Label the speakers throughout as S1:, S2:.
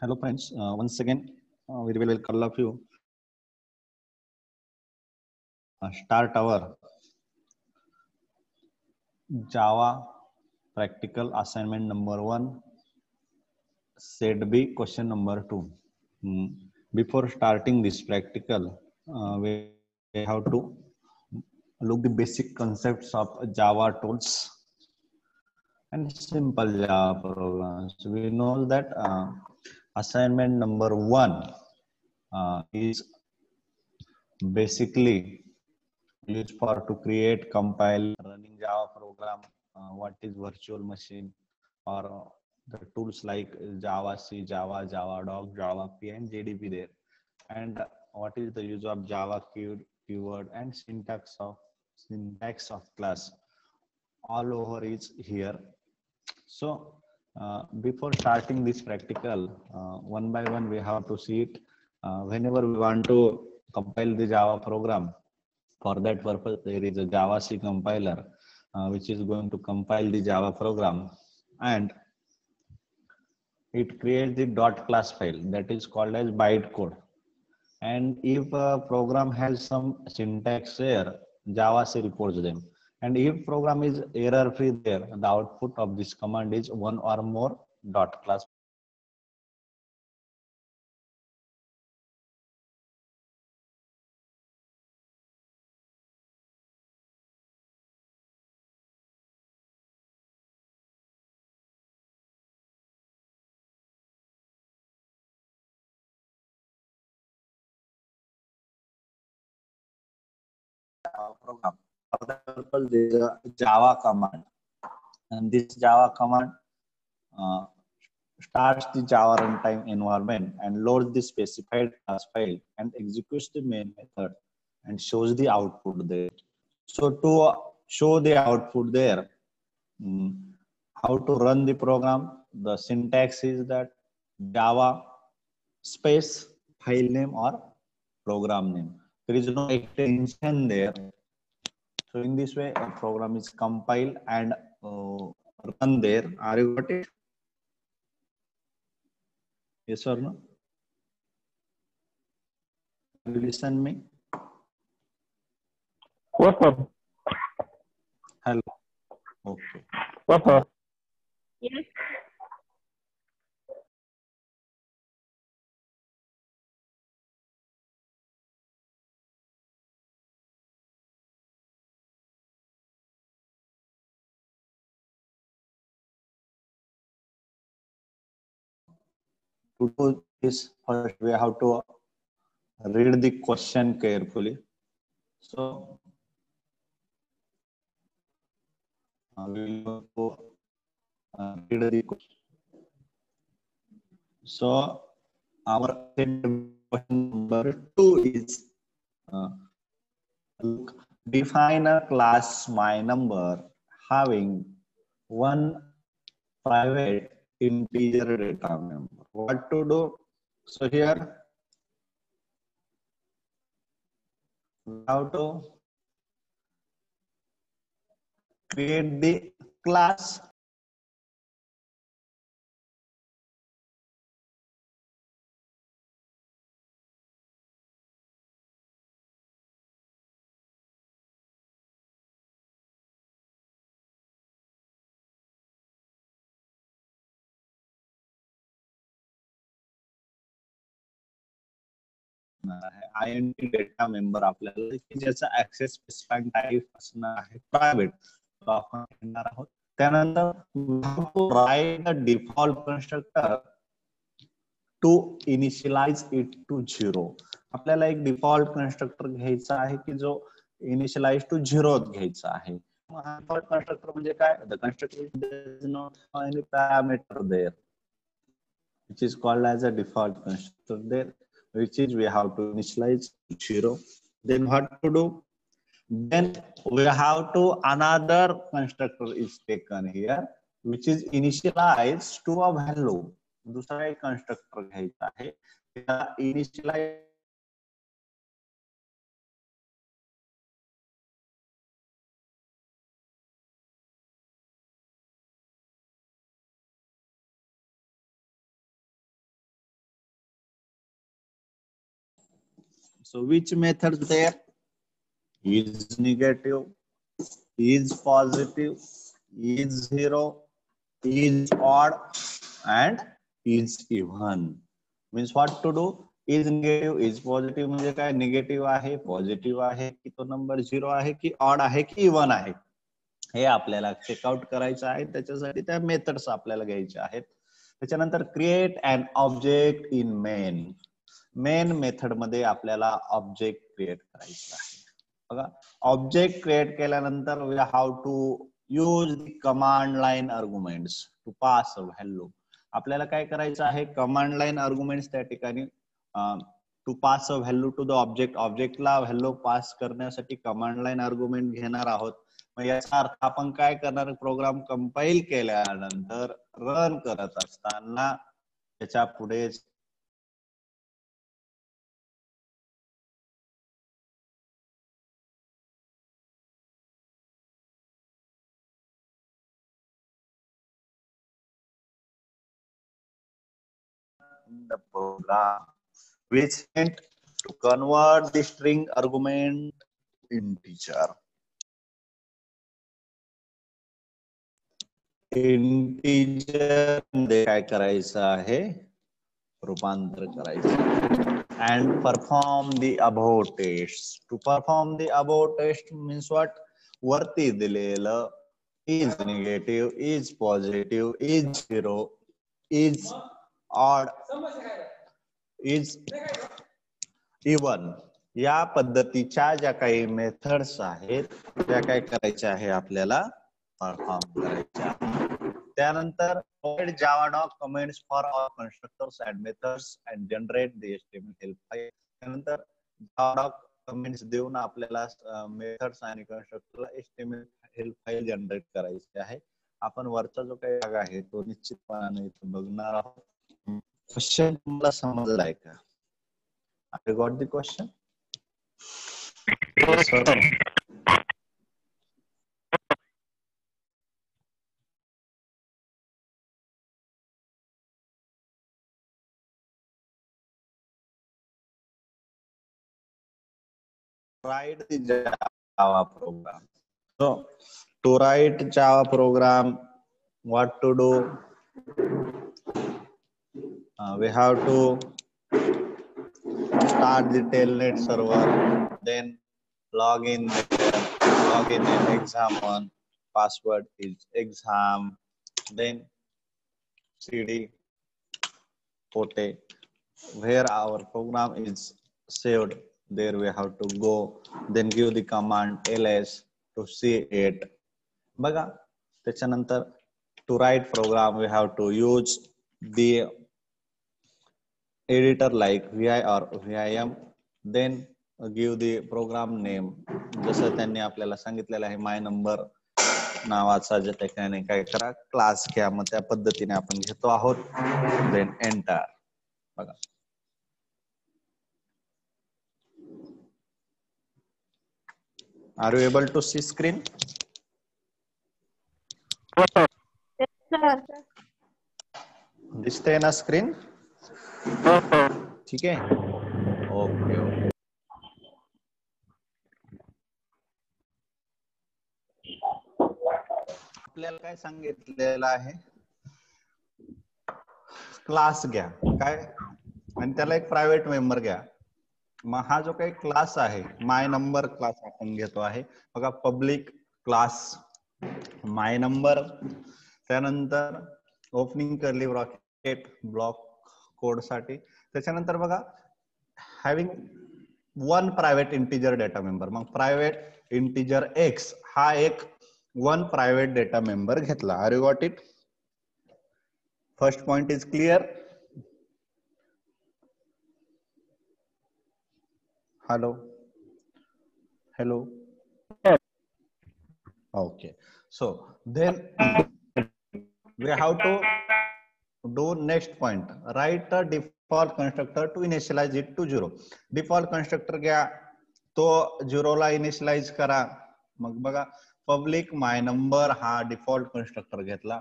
S1: Hello friends, once again we will welcome all of you. Start our Java practical assignment number 1, set B question number 2. Before starting this practical, we have to look the basic concepts of Java tools and simple Java programs. We know that assignment number 1 is basically used for to create, compile, running Java program. What is virtual machine, or the tools like Java C, Java, Javadoc, Java P, and JDP there. And what is the use of Java keyword and syntax of class. All over is here. So before starting this practical, one by one we have to see it. Whenever we want to compile the Java program, for that purpose, there is a Java C compiler, which is going to compile the Java program, and it creates the .class file that is called as bytecode. And if a program has some syntax error, Java C reports them. And if program is error free there, the output of this command is one or more .class. Program. For that purpose, there is a Java command, and this Java command uh, starts the Java runtime environment and loads the specified class file and executes the main method and shows the output there. So to show the output there, how to run the program, the syntax is that Java space file name or program name. There is no extension there. So in this way, a program is compiled and run there. Are you got it? Yes or no? You listen me?
S2: What sir?
S1: Hello. Okay.
S2: What sir?
S3: Yes.
S1: To do this, first we have to read the question carefully. So we will go to read the question. So our question number 2 is define a class my number having one private integer data member. What to do? So here we have to create the class. int data member आपल्याला की ज्याचा access स्पेसिफाईंग type असणार आहे private. तो आपण घेणार आहोत. त्यानंतर write a default constructor to initialise it to 0. आपल्याला एक डिफॉल्ट कन्स्ट्रक्टर घ्यायचा आहे की जो इनिशियलाइज टू 0 घ्यायचा आहे. डिफॉल्ट कन्स्ट्रक्टर म्हणजे काय? The constructor does not have any parameter there, which is called as a default constructor there, which is we have to initialize 0. Then what to do? Then we have to another constructor is taken here, which is initialized to a value. दूसरा एक constructor घ्यायचा आहे. initialize So which method there? Is negative, is positive, is zero, is odd, and is even. Means what to do? Is negative, is positive म्हणजे काय? Negative आहे, positive आहे की तो नंबर झिरो आहे की ऑड आहे की इव्हन आहे, हे आपल्याला चेकआउट करायचं आहे. त्याच्यासाठी त्या मेथड्स आपल्याला घ्यायच्या आहेत. त्याच्यानंतर create an object in main. Main method मध्ये आपल्याला ऑब्जेक्ट क्रिएट करायचं आहे. बघा, ऑब्जेक्ट क्रिएट केल्यानंतर we have to use the command line arguments to pass a value. आपल्याला काय करायचं आहे? कमांड लाईन आर्ग्युमेंट्स त्या ठिकाणी to pass a value to the object. ऑब्जेक्टला व्हॅल्यू पास करण्यासाठी कमांड लाईन आर्ग्युमेंट घेणार आहोत. मग याचा अर्थ आपण काय करणार? प्रोग्राम कंपाईल केल्यानंतर रन करत असताना त्याच्या पुढे the program which meant to convert the string argument integer. Integer मध्ये काय करायचं आहे? रूपांतर करायचं. And perform the above tests. To perform the above test means what? वरती दिलेलं is negative, is positive, is zero, is odd, is even या पद्धतीच्या ज्या काही मेथड्स आहेत त्या काय करायच्या आहे? आपल्याला परफॉर्म करायच्या. त्यानंतर java.doc comments for all constructors and methods and generate the HTML help file. त्यानंतर java.doc comments देऊन आपल्याला मेथड्स आणि कन्स्ट्रक्टरला HTML हेल्प फाईल जनरेट करायची आहे. आपण वरचा जो काही भाग आहे तो निश्चितपणाने इथे बघणार आहोत. क्वेश्चन तुम्हाला समजलाय का? I got the question. Yes or no? Write the Java program. So to write Java program, what to do? We have to start the telnet server, then log in in exam1, password is exam, then cd pote where our program is saved, there we have to go, then give the command ls to see it. बघा, त्याच्यानंतर to write program we have to use the editor like vi or vim, then give the program name. जसं त्यांनी आपल्याला सांगितलेलं आहे my number नावाचा ज्या ठिकाणी काय करा क्लास घ्या. मग त्या पद्धतीने आपण घेतो आहोत. then enter. बघा, are you able to see screen?
S2: Yes, sir.
S1: दिसते ना स्क्रीन? ठीक आहे, ओके ओके. आपल्याला काय सांगितलेलं आहे? क्लास घ्या काय, आणि त्याला एक प्रायव्हेट मेंबर घ्या. मग हा जो काही क्लास आहे माय नंबर क्लास आपण घेतो आहे. बघा, पब्लिक क्लास माय नंबर, त्यानंतर opening curly bracket block code साठी. त्याच्यानंतर बघा having one private integer data member. मग प्रायव्हेट इंटिजर एक्स हा एक वन प्रायव्हेट डेटा मेंबर घेतला. Are you got it? First point is clear? hello hello okay. So then we have to do next point, write a default constructor to initialize it to 0. default constructor घ्या, तो 0 ला initialise करा. मग बघा, public my number हा default constructor घेतला.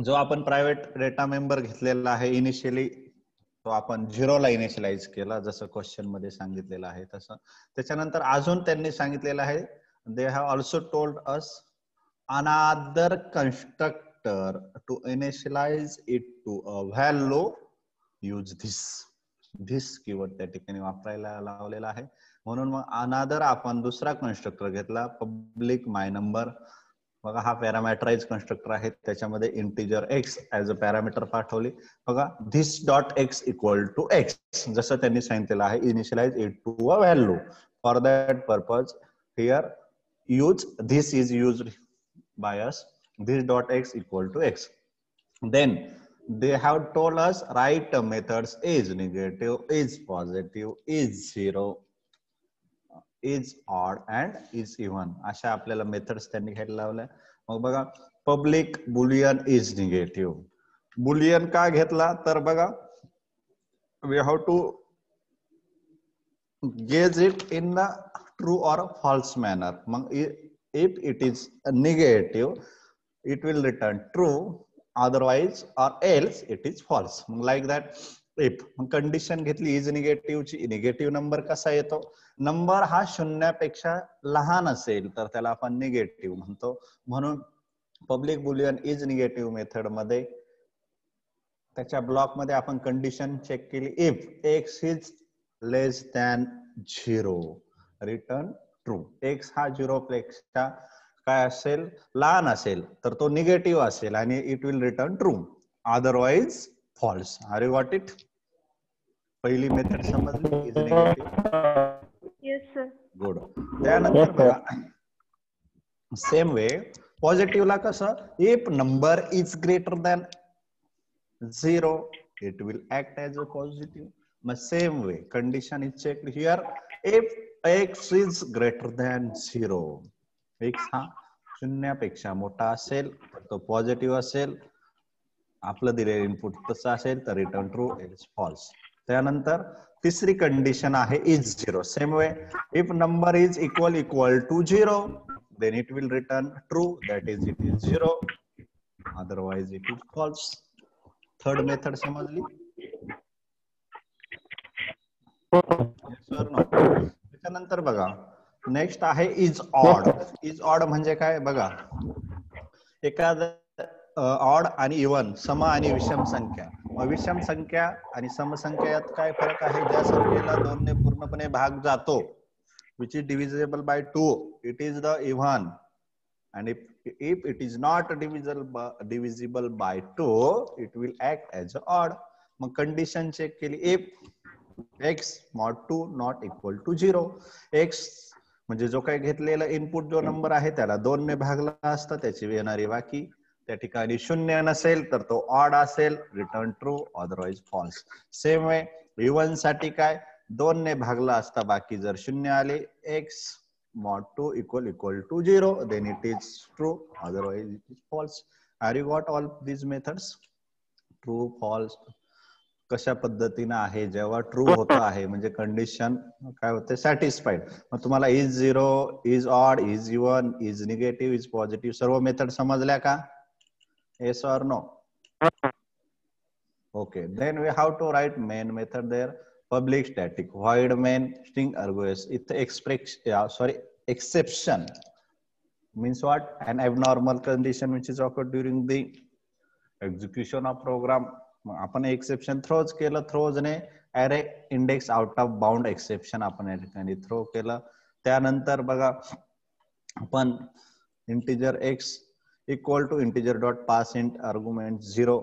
S1: जो आपण private data member घेतलेला आहे इनिशियली तो आपण 0 ला इनिशियलाइज केला, जसं क्वेश्चन मध्ये सांगितलेलं आहे तसं. त्याच्यानंतर अजून त्यांनी सांगितलेलं आहे, they have also told us another constructor to initialise it to a value, use this keyword त्या ठिकाणी वापरायला लावलेला आहे. म्हणून मग अनदर आपण दुसरा कन्स्ट्रक्टर घेतला, पब्लिक माय नंबर. बघा हा पॅरामीटराइज कन्स्ट्रक्टर आहे, त्याच्यामध्ये integer x as a parameter पाठवली. बघा this dot x equal to x, जसं त्यांनी सांगितलेलं आहे, initialise it to a value. For that purpose here use this is used by us, this dot x equal to x. Then they have told us write methods is negative, is positive, is zero, is odd and is even. अशा आपल्याला methods त्यांनी घ्यायला लावल्या. मग बघा public boolean is negative. Boolean का घेतला तर बघा we have to gauge it in the true और फॉल्स मॅनर. मग if it is negative it will return true, otherwise or else it is false. like that if condition घेतली is निगेटिव्हची, negative number कसा येतो, number हा शून्यापेक्षा लहान असेल तर त्याला आपण निगेटिव्ह म्हणतो. म्हणून public boolean is negative method मध्ये त्याच्या ब्लॉक मध्ये आपण कंडिशन चेक केली, if x is less than 0 return true. X हा 0 पेक्षा काय असेल, लहान असेल तर तो निगेटिव्ह असेल आणि it will return true, otherwise false. Are you got it? पहिली मेथड समजली, is negative.
S2: Yes sir.
S1: Good. त्यानंतर बघा सेम वे पॉझिटिव्हला कसं, if number is greater than 0 it will act as a positive. मग same way condition is check here, if x is greater than 0, x हा शून्यापेक्षा मोठा असेल तर तो पॉझिटिव्ह असेल, आपलं दिलेलं इनपुट तसं असेल तर रिटर्न ट्रू, एल्स फॉल्स. त्यानंतर तिसरी कंडिशन आहे is 0. Same way if number is equal to 0 then it will return true, that is it is 0, otherwise it is false. Third method समजली? त्याच्यानंतर बघा नेक्स्ट आहे इज ऑड. इज ऑड म्हणजे काय बघा, एखादं ऑड आणि इवन, सम आणि विषम संख्या. मग विषम संख्या आणि समसंख्या यात काय फरक आहे, ज्या संख्येला 2 ने पूर्णपणे भाग जातो which is divisible by 2 it is the even, and if it is not divisible by 2 it will act as odd. मग कंडिशन चेक केली, if x mod 2 not equal to 0, x म्हणजे जो काही घेतलेला इनपुट जो नंबर आहे त्याला 2 ने भागला असता, त्याची येणारी बाकी त्या ठिकाणी 0 नसेल तर तो ऑड असेल, return true, otherwise false. Same way even साठी काय, 2 ने भागला असता बाकी जर 0 आले, x mod 2 equal to 0 then it is true, otherwise it is false. Are you got all these methods? True, false कशा पद्धतीने आहे, जेव्हा ट्रू होत आहे म्हणजे कंडिशन काय होते, सॅटिस्फाईड. मग तुम्हाला is 0, is odd, is even, is negative, is positive सर्व मेथड समजल्या का? Yes or no? Okay. Then we have to write main method there. Public static void main string args. इथे exception means what? An abnormal condition which is occurred during the execution of program. आपण exception throws केलं, throws ने array index out of bound exception आपण या ठिकाणी throw केलं. त्यानंतर बघा आपण integer x equal to integer dot parse int argument 0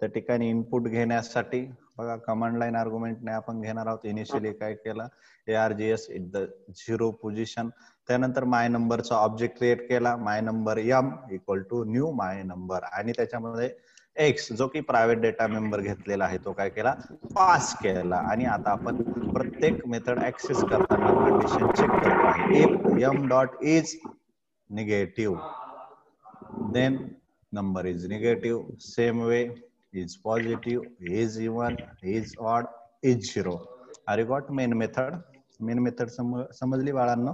S1: त्या ठिकाणी इनपुट घेण्यासाठी बघा कमांड लाईन आर्ग्युमेंटने आपण घेणार आहोत. इनिशियली काय केलं, ARGS इट द 0 पोझिशन. त्यानंतर माय नंबरचा ऑब्जेक्ट क्रिएट केला, my number m equal to new my number, आणि त्याच्यामध्ये एक्स जो की प्रायव्हेट डेटा मेंबर घेतलेला आहे तो काय केला, पास केला. आणि आता आपण प्रत्येक मेथड ऍक्सेस करताना कंडिशन चेक करतो आहे. If m dot is negative then number is negative. Same way is positive, is even, is odd, is 0. Are you got main method? Main method समजली बाळांनो?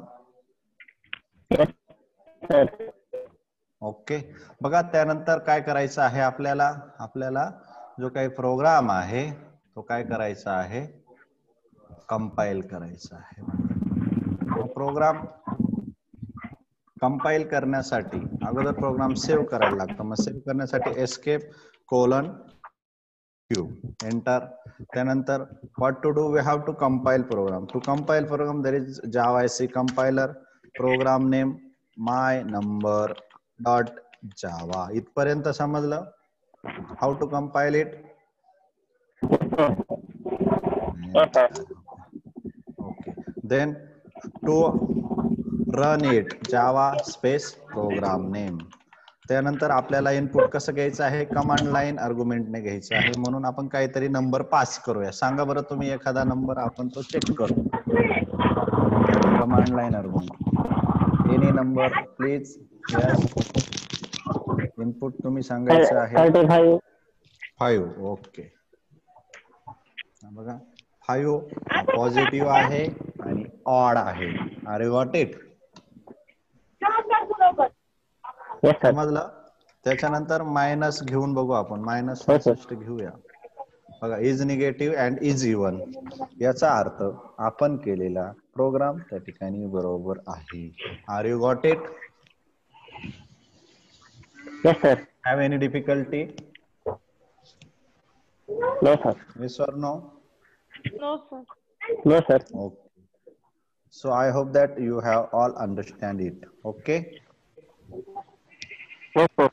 S1: ओके. बघा त्यानंतर काय करायचं आहे आपल्याला, आपल्याला जो काही प्रोग्राम आहे तो काय करायचा आहे, कंपाईल करायचा आहे. प्रोग्राम कंपाईल करण्यासाठी अगोदर प्रोग्राम सेव्ह करायला लागतो. मग सेव्ह करण्यासाठी एस्केप कोलन क्यू एंटर. त्यानंतर what to do, we have to compile program. To compile program there is Java compiler, program name my number dot Java. इथपर्यंत समजलं how to compile it. Okay, then to run it Java space program name. त्यानंतर आपल्याला input कसं घ्यायचं आहे, command line आर्ग्युमेंटने घ्यायचं आहे. म्हणून आपण काहीतरी नंबर पास करूया. सांगा बरं तुम्ही एखादा नंबर, आपण तो चेक करू. Command line argument any number please. Yes, input तुम्ही सांगायचं आहे 5. ओके, बघा 5 हा पॉझिटिव्ह आहे आणि ऑड आहे. Are you got it? समजलं? त्याच्यानंतर मायनस घेऊन बघू आपण. मायनस 65 घेऊया. बघा, is negative and is even. याचा अर्थ आपण केलेला प्रोग्राम त्या ठिकाणी बरोबर आहे. Are you got it?
S3: Yes, sir.
S1: Have any difficulty?
S3: No, sir.
S1: Yes or no?
S2: No, sir.
S3: No, sir.
S1: Okay. So I hope that you have all understand it. Okay.
S3: Yes, sir.